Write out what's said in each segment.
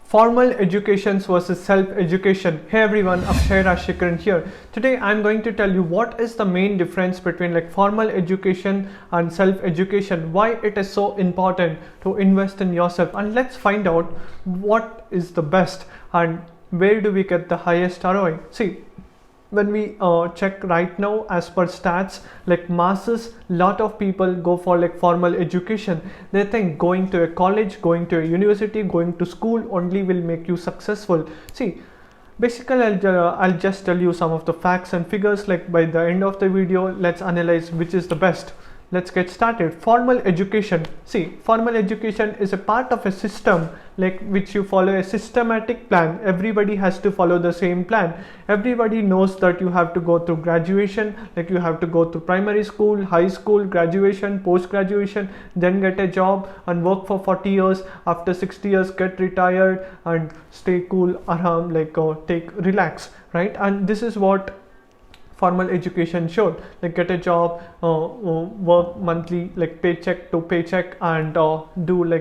Formal education versus self-education. Hey everyone, Akshay Rashikran here. Today I'm going to tell you what is the main difference between formal education and self-education, why it is so important to invest in yourself, and let's find out what is the best and where do we get the highest ROI. See, when we check right now, as per stats, masses, lot of people go for formal education. They think going to a college, going to a university, going to school only will make you successful. See, basically I'll just tell you some of the facts and figures. By the end of the video, let's analyze which is the best. Let's get started. Formal education. See, formal education is a part of a system which you follow a systematic plan. Everybody has to follow the same plan. Everybody knows that you have to go through graduation, you have to go through primary school, high school, graduation, post graduation, then get a job and work for 40 years. After 60 years get retired and stay cool, aram, relax, right? And this is what formal education showed. Get a job, work monthly, paycheck to paycheck, and do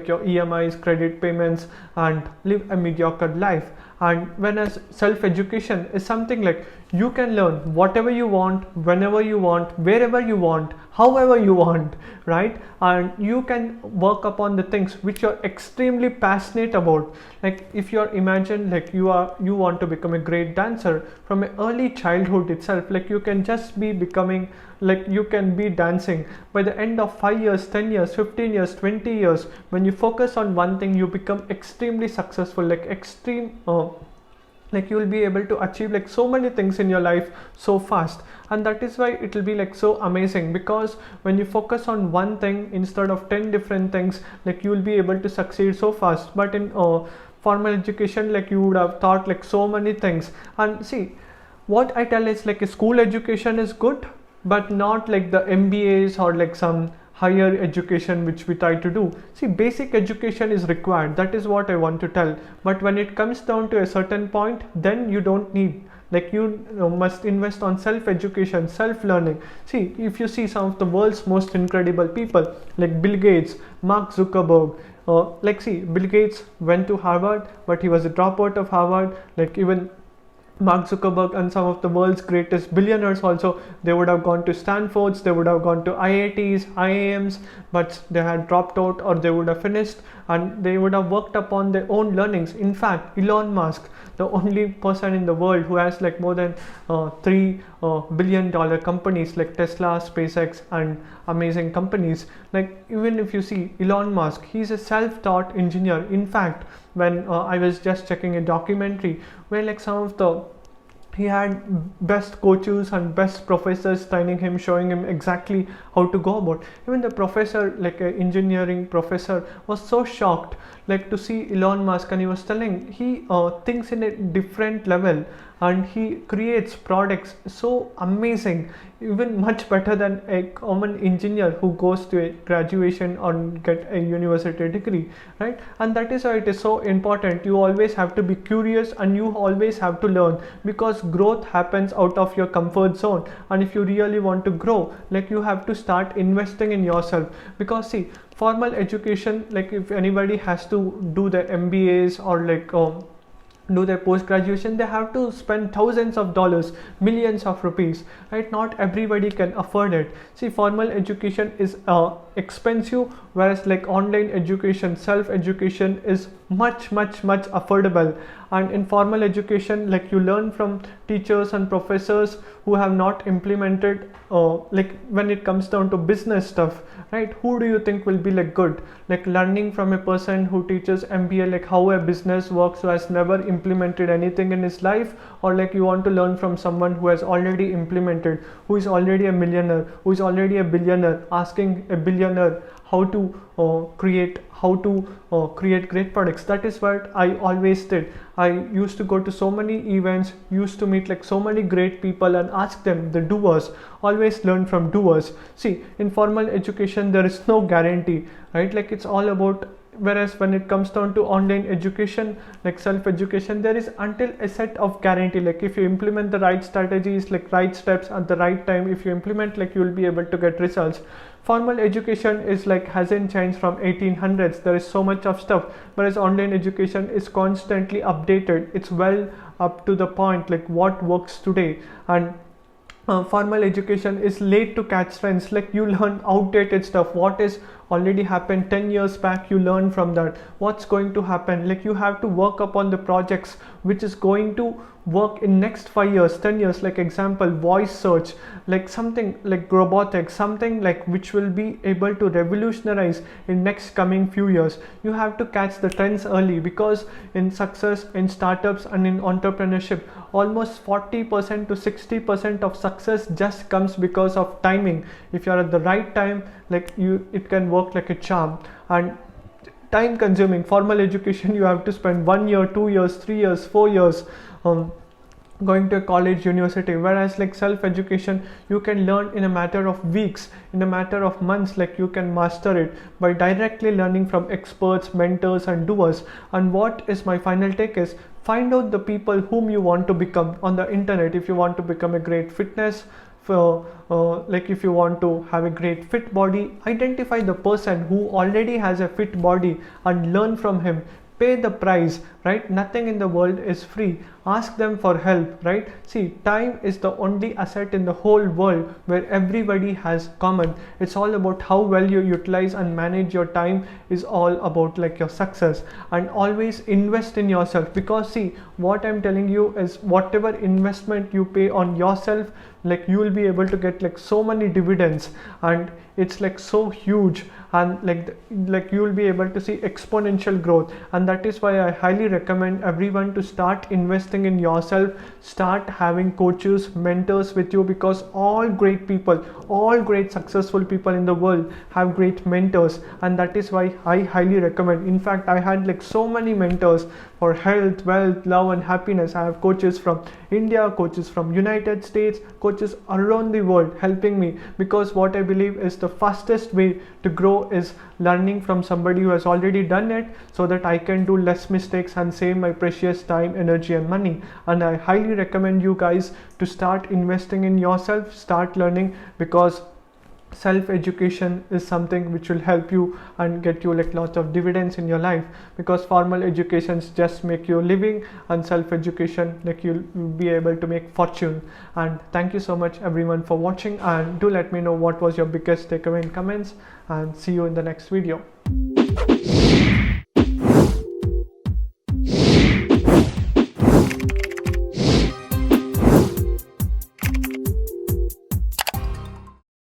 your EMIs, credit payments, and live a mediocre life. And whereas self-education is something you can learn whatever you want, whenever you want, wherever you want, however you want, right? And you can work upon the things which you're extremely passionate about. If you're imagine you want to become a great dancer from an early childhood itself, you can just be becoming you can be dancing by the end of 5 years, 10 years, 15 years, 20 years. When you focus on one thing, you become extremely successful, you will be able to achieve so many things in your life so fast. And that is why it will be so amazing, because when you focus on one thing instead of 10 different things, you will be able to succeed so fast. But in formal education, you would have thought so many things. And see, what I tell is a school education is good, but not the MBAs or some higher education which we try to do. See, basic education is required. That is what I want to tell. But when it comes down to a certain point, then you don't need. You must invest on self-education, self-learning. See, if you see some of the world's most incredible people, Bill Gates, Mark Zuckerberg, see, Bill Gates went to Harvard, but he was a dropout of Harvard. Even Mark Zuckerberg and some of the world's greatest billionaires also, they would have gone to Stanfords, they would have gone to IITs, IIMs, but they had dropped out, or they would have finished and they would have worked upon their own learnings. In fact, Elon Musk, the only person in the world who has more than $3 billion companies Tesla, SpaceX, and amazing companies. Even if you see Elon Musk, he's a self-taught engineer. In fact, when I was just checking a documentary where some of the he had best coaches and best professors training him, showing him exactly how to go about. Even the professor, an engineering professor, was so shocked to see Elon Musk, and he was telling he thinks in a different level and he creates products so amazing, even much better than a common engineer who goes to a graduation or get a university degree, right? And that is why it is so important. You always have to be curious and you always have to learn, because growth happens out of your comfort zone. And if you really want to grow, you have to start investing in yourself. Because see, formal education, if anybody has to do the MBAs or do their post-graduation, they have to spend thousands of dollars, millions of rupees, right? Not everybody can afford it. See, formal education is expensive, whereas online education, self-education is much affordable. And in formal education, you learn from teachers and professors who have not implemented when it comes down to business stuff, right? Who do you think will be good? Learning from a person who teaches MBA, how a business works, who has never implemented anything in his life, or you want to learn from someone who has already implemented, who is already a millionaire, who is already a billionaire, asking a billionaire how to create great products. That is what I always did. I used to go to so many events, used to meet so many great people and ask them, the doers. Always learn from doers. See, in formal education there is no guarantee, right? It's all about. Whereas when it comes down to online education, self-education, there is until a set of guarantee. If you implement the right strategies, right steps at the right time, if you implement, you will be able to get results. formal education is like hasn't changed from 1800s. There is so much of stuff, whereas online education is constantly updated. It's well up to the point like what works today. And formal education is late to catch trends. Like you learn outdated stuff, what is already happened 10 years back, you learn from that what's going to happen. Like you have to work upon the projects which is going to work in next 5 years, 10 years. Like example, voice search, like something like robotics, something like which will be able to revolutionize in next coming few years. You have to catch the trends early, because in success, in startups and in entrepreneurship, almost 40% to 60% of success just comes because of timing. If you're at the right time, like it can work like a charm. And time consuming, formal education, you have to spend 1 year, 2 years, 3 years, 4 years going to a college, university, whereas like self-education, you can learn in a matter of weeks, in a matter of months. Like you can master it by directly learning from experts, mentors and doers. And what is my final take is, find out the people whom you want to become on the internet. If you want to become a great fitness, like if you want to have a great fit body, identify the person who already has a fit body and learn from him. Pay the price, right? Nothing in the world is free. Ask them for help, right? See, time is the only asset in the whole world where everybody has common. It's all about how well you utilize and manage your time, is all about like your success. And always invest in yourself, because see, what I'm telling you is, whatever investment you pay on yourself, like you will be able to get like so many dividends, and it's like so huge, and like you will be able to see exponential growth. And that is why I highly recommend everyone to start investing in yourself, start having coaches, mentors with you, because all great people, all great successful people in the world have great mentors. And that is why I highly recommend. In fact, I had like so many mentors for health, wealth, love and happiness. I have coaches from India, coaches from United States, coaches around the world helping me, because what I believe is the fastest way to grow is learning from somebody who has already done it, so that I can do less mistakes and save my precious time, energy and money. And I highly recommend you guys to start investing in yourself, start learning, because self-education is something which will help you and get you like lots of dividends in your life. Because formal educations just make you a living, and self-education, like you'll be able to make fortune. And thank you so much everyone for watching, and do let me know what was your biggest takeaway in comments, and see you in the next video.